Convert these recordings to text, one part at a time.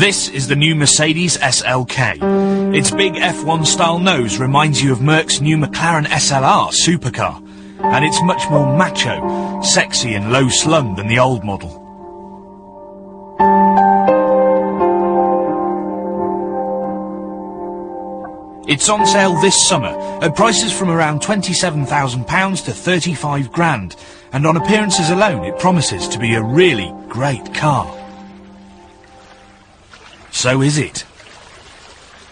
This is the new Mercedes SLK. Its big F1 style nose reminds you of Merck's new McLaren SLR supercar, and it's much more macho, sexy and low slung than the old model. It's on sale this summer at prices from around £27,000 to 35 grand, and on appearances alone it promises to be a really great car. So is it?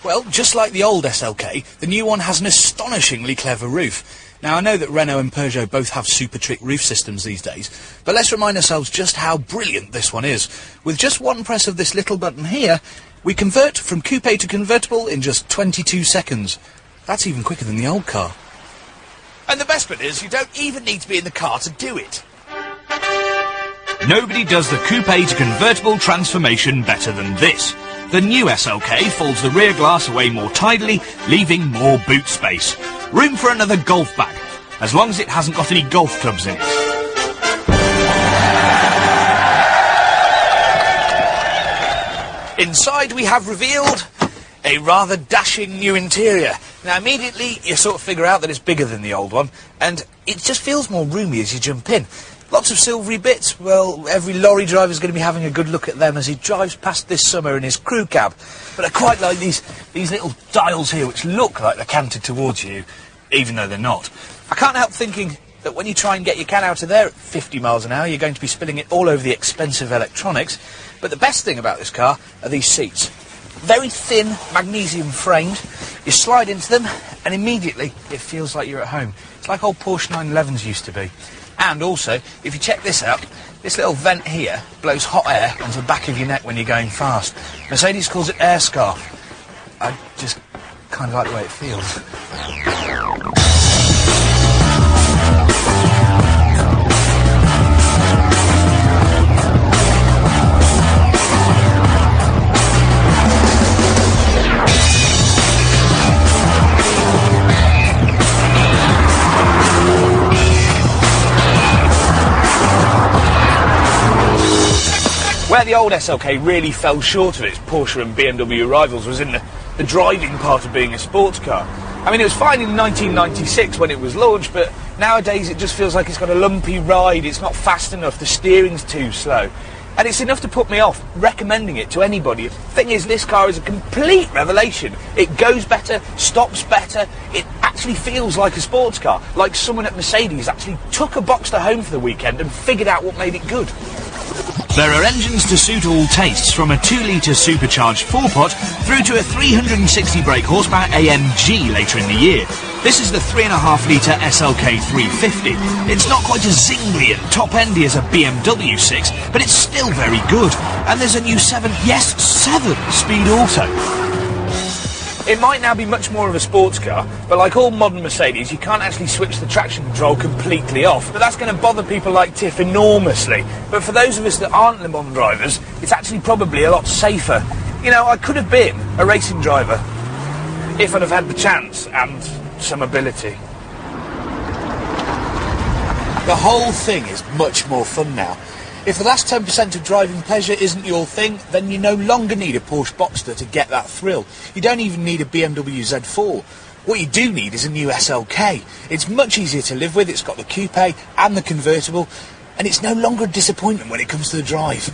Well, just like the old SLK, the new one has an astonishingly clever roof. Now, I know that Renault and Peugeot both have super trick roof systems these days, but let's remind ourselves just how brilliant this one is. With just one press of this little button here, we convert from coupe to convertible in just 22 seconds. That's even quicker than the old car. And the best bit is, you don't even need to be in the car to do it. Nobody does the coupe to convertible transformation better than this. The new SLK folds the rear glass away more tidily, leaving more boot space. Room for another golf bag, as long as it hasn't got any golf clubs in it. Inside we have revealed a rather dashing new interior. Now immediately you sort of figure out that it's bigger than the old one, and it just feels more roomy as you jump in. Lots of silvery bits. Well, every lorry driver's going to be having a good look at them as he drives past this summer in his crew cab. But I quite like these little dials here, which look like they're canted towards you, even though they're not. I can't help thinking that when you try and get your can out of there at 50 miles an hour, you're going to be spilling it all over the expensive electronics. But the best thing about this car are these seats. Very thin, magnesium framed. You slide into them, and immediately it feels like you're at home. It's like old Porsche 911s used to be. And also, if you check this out, this little vent here blows hot air onto the back of your neck when you're going fast. Mercedes calls it air scarf. I just kind of like the way it feels. Where the old SLK really fell short of its Porsche and BMW rivals was in the driving part of being a sports car. I mean, it was fine in 1996 when it was launched, but nowadays it just feels like it's got a lumpy ride, it's not fast enough, the steering's too slow. And it's enough to put me off recommending it to anybody. The thing is, this car is a complete revelation. It goes better, stops better, it actually feels like a sports car, like someone at Mercedes actually took a Boxster home for the weekend and figured out what made it good. There are engines to suit all tastes, from a 2-litre supercharged 4-pot through to a 360 brake horsepower AMG later in the year. This is the 3.5-litre SLK 350. It's not quite as zingly and top-endy as a BMW 6, but it's still very good. And there's a new 7-speed auto. It might now be much more of a sports car, but like all modern Mercedes, you can't actually switch the traction control completely off. But that's going to bother people like Tiff enormously. But for those of us that aren't Le Mans drivers, it's actually probably a lot safer. You know, I could have been a racing driver if I'd have had the chance and some ability. The whole thing is much more fun now. If the last 10% of driving pleasure isn't your thing, then you no longer need a Porsche Boxster to get that thrill. You don't even need a BMW Z4. What you do need is a new SLK. It's much easier to live with, it's got the coupe and the convertible, and it's no longer a disappointment when it comes to the drive.